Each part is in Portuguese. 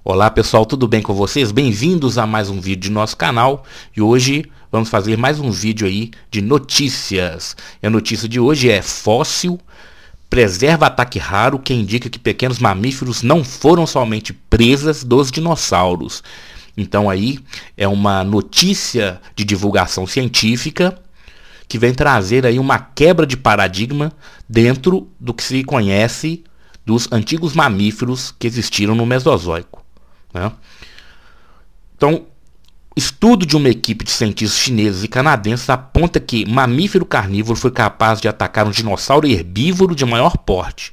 Olá pessoal, tudo bem com vocês? Bem-vindos a mais um vídeo de nosso canal. E hoje vamos fazer mais um vídeo aí de notícias. E a notícia de hoje é: fóssil preserva ataque raro que indica que pequenos mamíferos não foram somente presas dos dinossauros. Então aí é uma notícia de divulgação científica que vem trazer aí uma quebra de paradigma dentro do que se conhece dos antigos mamíferos que existiram no Mesozoico, né? Então, estudo de uma equipe de cientistas chineses e canadenses aponta que mamífero carnívoro foi capaz de atacar um dinossauro herbívoro de maior porte.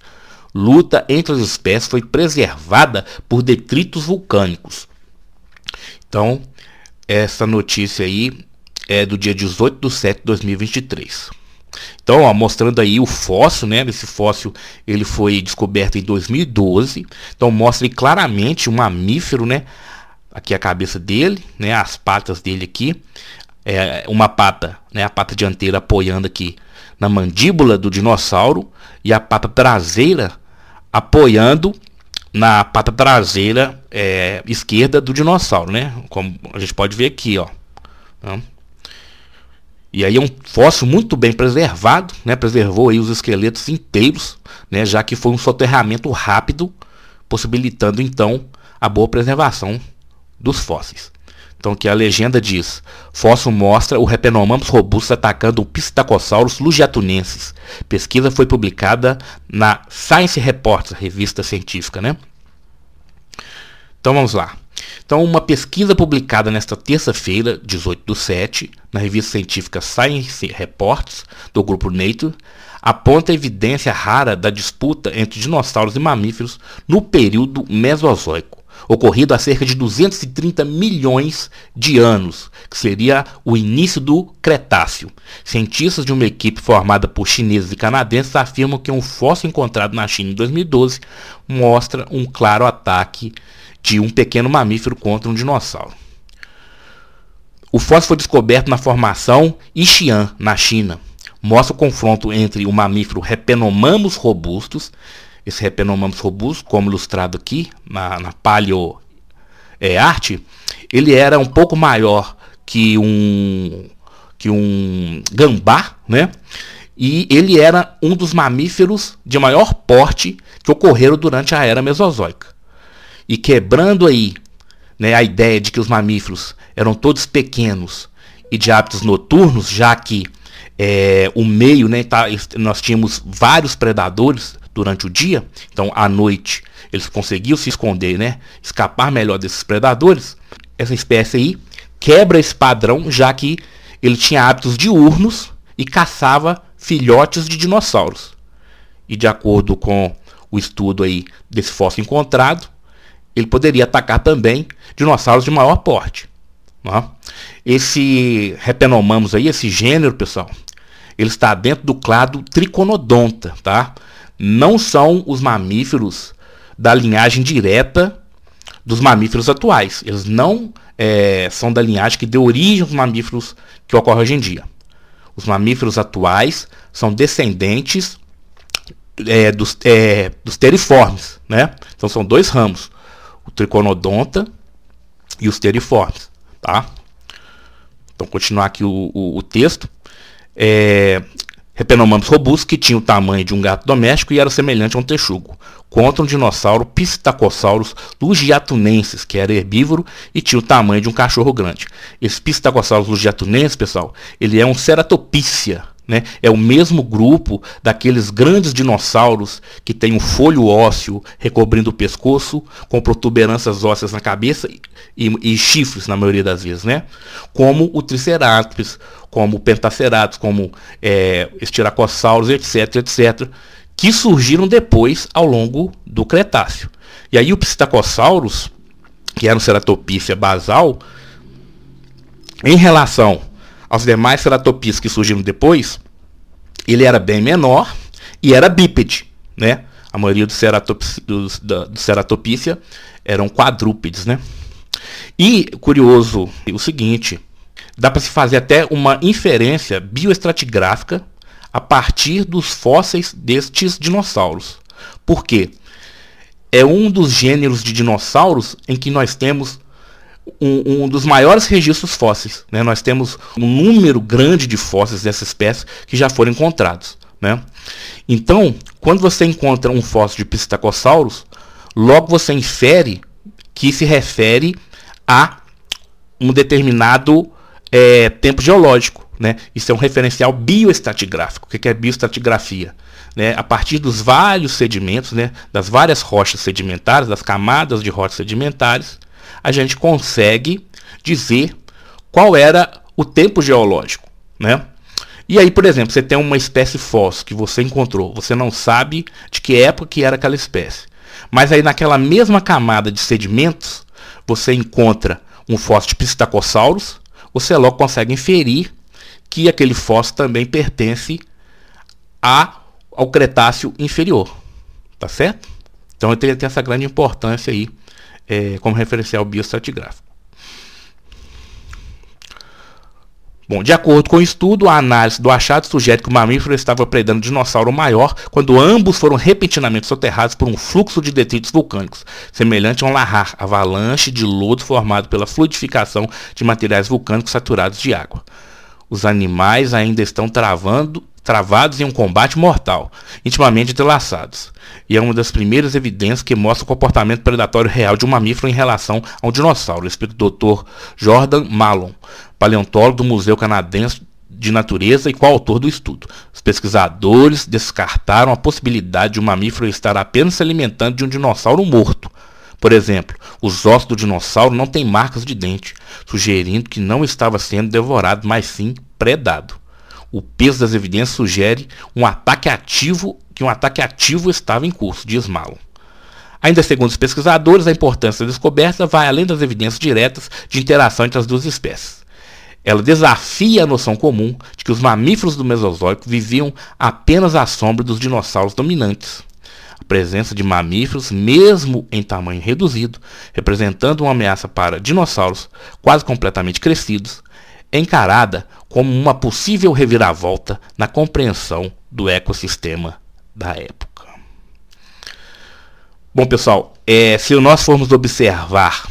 Luta entre as espécies foi preservada por detritos vulcânicos. Então, essa notícia aí é do dia 18/7/2023. Então, ó, mostrando aí o fóssil, né? Esse fóssil ele foi descoberto em 2012. Então, mostra aí claramente um mamífero, né? Aqui a cabeça dele, né? As patas dele aqui. Uma pata, né? A pata dianteira apoiando aqui na mandíbula do dinossauro e a pata traseira apoiando na pata traseira esquerda do dinossauro, né? Como a gente pode ver aqui, ó. E aí é um fóssil muito bem preservado, né? Preservou aí os esqueletos inteiros, né? Já que foi um soterramento rápido, possibilitando então a boa preservação dos fósseis. Então aqui a legenda diz: fóssil mostra o Repenomamus robustus atacando o Psittacosaurus lugiatunensis. Pesquisa foi publicada na Science Reports, revista científica, né? Então vamos lá. Então, uma pesquisa publicada nesta terça-feira, 18/7, na revista científica Science Reports, do grupo Nature, aponta a evidência rara da disputa entre dinossauros e mamíferos no período Mesozoico, ocorrido há cerca de 230 milhões de anos, que seria o início do Cretáceo. Cientistas de uma equipe formada por chineses e canadenses afirmam que um fóssil encontrado na China em 2012 mostra um claro ataque de um pequeno mamífero contra um dinossauro. O fóssil foi descoberto na formação Yixian, na China. Mostra o confronto entre o mamífero Repenomamus robustus, esse Repenomamus robustus, como ilustrado aqui na paleoarte, ele era um pouco maior que um gambá, né? E ele era um dos mamíferos de maior porte que ocorreram durante a era Mesozoica. E quebrando aí, né, a ideia de que os mamíferos eram todos pequenos e de hábitos noturnos, já que o meio, né, nós tínhamos vários predadores durante o dia, então à noite eles conseguiam se esconder, né, escapar melhor desses predadores. Essa espécie aí quebra esse padrão, já que ele tinha hábitos diurnos e caçava filhotes de dinossauros. E de acordo com o estudo aí desse fóssil encontrado, ele poderia atacar também dinossauros de maior porte, né? Esse Repenomamus aí, esse gênero, pessoal, ele está dentro do clado Triconodonta, tá? Não são os mamíferos da linhagem direta dos mamíferos atuais. Eles não são da linhagem que deu origem aos mamíferos que ocorrem hoje em dia. Os mamíferos atuais são descendentes dos teriformes, né? Então são dois ramos: o Triconodonta e os teriformes, tá? Então, continuar aqui o texto. Repenomamus robustus, que tinha o tamanho de um gato doméstico e era semelhante a um texugo, contra um dinossauro Psittacosaurus lugiatunensis, que era herbívoro e tinha o tamanho de um cachorro grande. Esse Psittacosaurus lugiatunensis, pessoal, ele é um ceratopícia, né? É o mesmo grupo daqueles grandes dinossauros que tem um folho ósseo recobrindo o pescoço, com protuberâncias ósseas na cabeça e chifres na maioria das vezes, né? Como o Triceratops, como o Pentaceratus, como Styracosaurus, etc, etc, que surgiram depois ao longo do Cretáceo. E aí o Psittacosaurus, que era um ceratopícia basal, em relação aos demais ceratopícias que surgiram depois, ele era bem menor e era bípede, né? A maioria dos ceratopícia eram quadrúpedes, né? E curioso o seguinte: dá para se fazer até uma inferência bioestratigráfica a partir dos fósseis destes dinossauros. Por quê? é um dos gêneros de dinossauros em que nós temos um dos maiores registros fósseis, né? Nós temos um número grande de fósseis dessa espécie que já foram encontrados, né? Então, quando você encontra um fóssil de Psittacosaurus, logo você infere que se refere a um determinado tempo geológico, né? Isso é um referencial bioestratigráfico. O que é bioestratigrafia? Né? A partir dos vários sedimentos, né? Das várias rochas sedimentares, das camadas de rochas sedimentares, a gente consegue dizer qual era o tempo geológico, né? E aí, por exemplo, você tem uma espécie fóssil que você encontrou, você não sabe de que época que era aquela espécie. Mas aí naquela mesma camada de sedimentos, você encontra um fóssil de Psittacosaurus, você logo consegue inferir que aquele fóssil também pertence ao Cretáceo inferior, tá certo? Então ele tem essa grande importância aí como referencial bioestratigráfico. Bom, de acordo com o estudo, a análise do achado sugere que o mamífero estava predando um dinossauro maior quando ambos foram repentinamente soterrados por um fluxo de detritos vulcânicos, semelhante a um lahar, avalanche de lodo formado pela fluidificação de materiais vulcânicos saturados de água. Os animais ainda estão travados em um combate mortal, intimamente entrelaçados, e é uma das primeiras evidências que mostra o comportamento predatório real de um mamífero em relação a um dinossauro, explica o Dr. Jordan Mallon, paleontólogo do Museu Canadense de Natureza e coautor do estudo. Os pesquisadores descartaram a possibilidade de um mamífero estar apenas se alimentando de um dinossauro morto. Por exemplo, os ossos do dinossauro não têm marcas de dente, sugerindo que não estava sendo devorado, mas sim predado. O peso das evidências sugere que um ataque ativo estava em curso, diz Mallon. Ainda segundo os pesquisadores, a importância da descoberta vai além das evidências diretas de interação entre as duas espécies. Ela desafia a noção comum de que os mamíferos do Mesozoico viviam apenas à sombra dos dinossauros dominantes. A presença de mamíferos, mesmo em tamanho reduzido, representando uma ameaça para dinossauros quase completamente crescidos, é encarada como uma possível reviravolta na compreensão do ecossistema da época. Bom, pessoal, se nós formos observar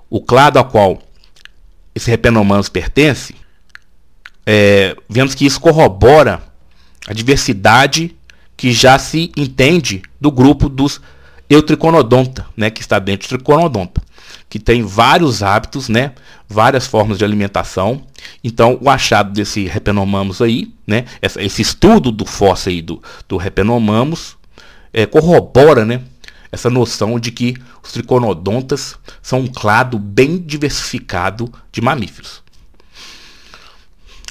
o clado ao qual esse Repenomamus pertence, vemos que isso corrobora a diversidade que já se entende do grupo dos Eutriconodonta, né, que está dentro do Triconodonta, que tem vários hábitos, né, várias formas de alimentação. Então, o achado desse Repenomamus aí, né, esse estudo do fóssil aí do Repenomamus, corrobora, né, essa noção de que os triconodontas são um clado bem diversificado de mamíferos.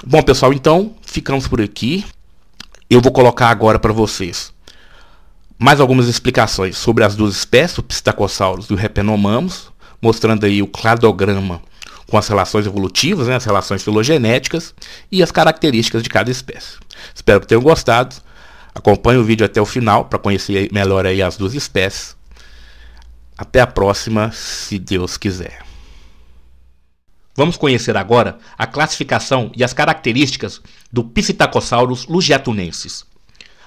Bom, pessoal, então ficamos por aqui. Eu vou colocar agora para vocês mais algumas explicações sobre as duas espécies, o Psittacosaurus e o Repenomamus, mostrando aí o cladograma com as relações evolutivas, né, as relações filogenéticas e as características de cada espécie. Espero que tenham gostado. Acompanhe o vídeo até o final para conhecer melhor aí as duas espécies. Até a próxima, se Deus quiser. Vamos conhecer agora a classificação e as características do Psittacosaurus lugiatunensis.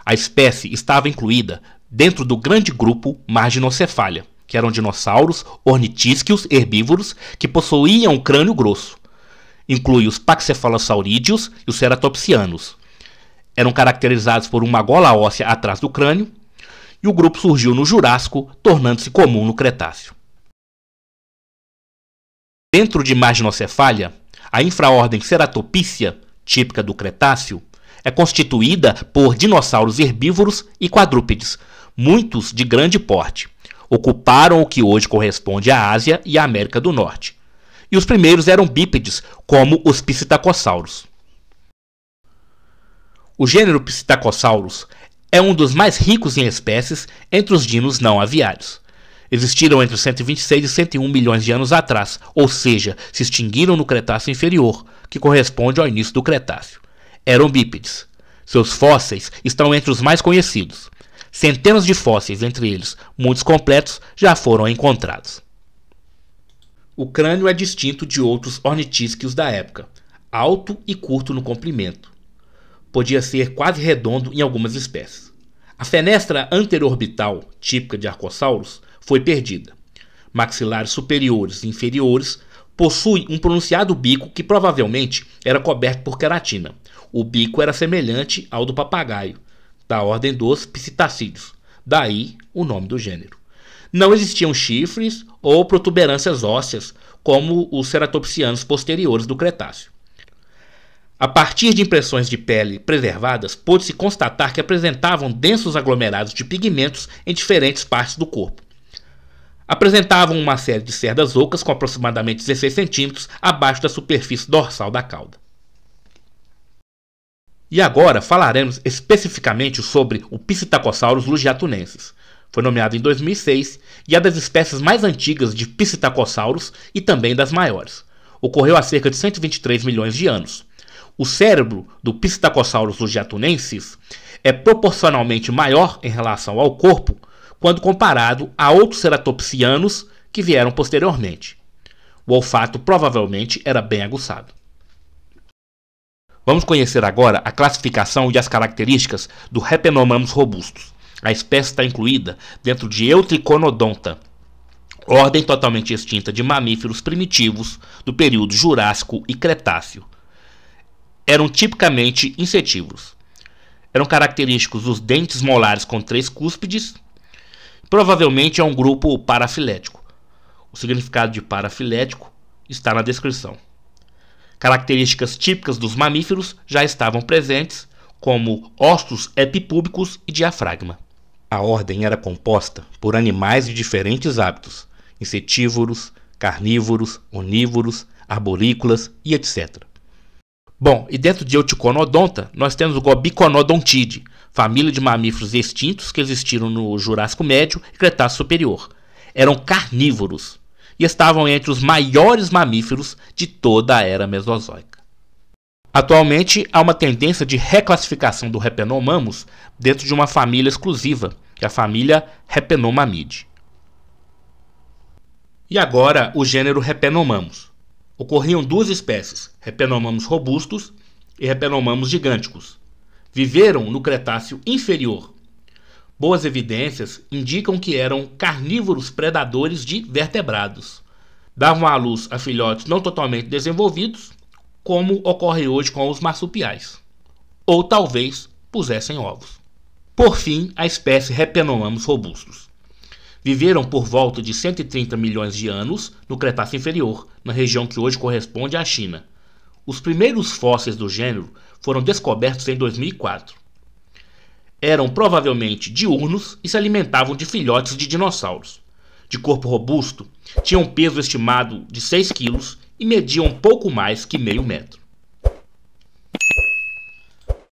A espécie estava incluída dentro do grande grupo Marginocephalia, que eram dinossauros ornitísquios herbívoros que possuíam um crânio grosso. Inclui os Paxcephalosaurídeos e os Ceratopsianos. Eram caracterizados por uma gola óssea atrás do crânio, e o grupo surgiu no Jurássico, tornando-se comum no Cretáceo. Dentro de Marginocephalia, a infraordem Ceratopícia, típica do Cretáceo, é constituída por dinossauros herbívoros e quadrúpedes, muitos de grande porte. Ocuparam o que hoje corresponde à Ásia e à América do Norte. E os primeiros eram bípedes, como os Psittacosaurus. O gênero Psittacosaurus é um dos mais ricos em espécies entre os dinos não aviários. Existiram entre 126 e 101 milhões de anos atrás, ou seja, se extinguiram no Cretáceo inferior, que corresponde ao início do Cretáceo. Eram bípedes. Seus fósseis estão entre os mais conhecidos. Centenas de fósseis, entre eles muitos completos, já foram encontrados. O crânio é distinto de outros ornitísquios da época, alto e curto no comprimento. Podia ser quase redondo em algumas espécies. A fenestra anterorbital, típica de arcossauros, foi perdida. Maxilares superiores e inferiores possuem um pronunciado bico que provavelmente era coberto por queratina. O bico era semelhante ao do papagaio, da ordem dos psitacídeos, daí o nome do gênero. Não existiam chifres ou protuberâncias ósseas como os ceratopsianos posteriores do Cretáceo. A partir de impressões de pele preservadas, pôde-se constatar que apresentavam densos aglomerados de pigmentos em diferentes partes do corpo. Apresentavam uma série de cerdas ocas com aproximadamente 16 centímetros abaixo da superfície dorsal da cauda. E agora falaremos especificamente sobre o Psittacosaurus lugiatunensis. Foi nomeado em 2006 e é das espécies mais antigas de Psittacosaurus e também das maiores. Ocorreu há cerca de 123 milhões de anos. O cérebro do Psittacosaurus lugiatunensis é proporcionalmente maior em relação ao corpo quando comparado a outros ceratopsianos que vieram posteriormente. O olfato provavelmente era bem aguçado. Vamos conhecer agora a classificação e as características do Repenomamus robustus. A espécie está incluída dentro de Eutriconodonta, ordem totalmente extinta de mamíferos primitivos do período Jurássico e Cretáceo. Eram tipicamente insetívoros. Eram característicos os dentes molares com 3 cúspides. Provavelmente é um grupo parafilético. O significado de parafilético está na descrição. Características típicas dos mamíferos já estavam presentes, como ossos epipúbicos e diafragma. A ordem era composta por animais de diferentes hábitos, insetívoros, carnívoros, onívoros, arborícolas e etc. Bom, e dentro de Eutriconodonta, nós temos o Gobiconodontidae, família de mamíferos extintos que existiram no Jurássico Médio e Cretáceo Superior. Eram carnívoros e estavam entre os maiores mamíferos de toda a era Mesozoica. Atualmente, há uma tendência de reclassificação do Repenomamus dentro de uma família exclusiva, que é a família Repenomamidae. E agora, o gênero Repenomamus. Ocorriam 2 espécies, Repenomamus robustus e Repenomamus giganticus. Viveram no Cretáceo inferior. Boas evidências indicam que eram carnívoros predadores de vertebrados. Davam à luz a filhotes não totalmente desenvolvidos, como ocorre hoje com os marsupiais. Ou talvez pusessem ovos. Por fim, a espécie Repenomamus robustus. Viveram por volta de 130 milhões de anos no Cretáceo inferior, na região que hoje corresponde à China. Os primeiros fósseis do gênero foram descobertos em 2004. Eram provavelmente diurnos e se alimentavam de filhotes de dinossauros. De corpo robusto, tinham um peso estimado de 6 kg e mediam pouco mais que meio metro.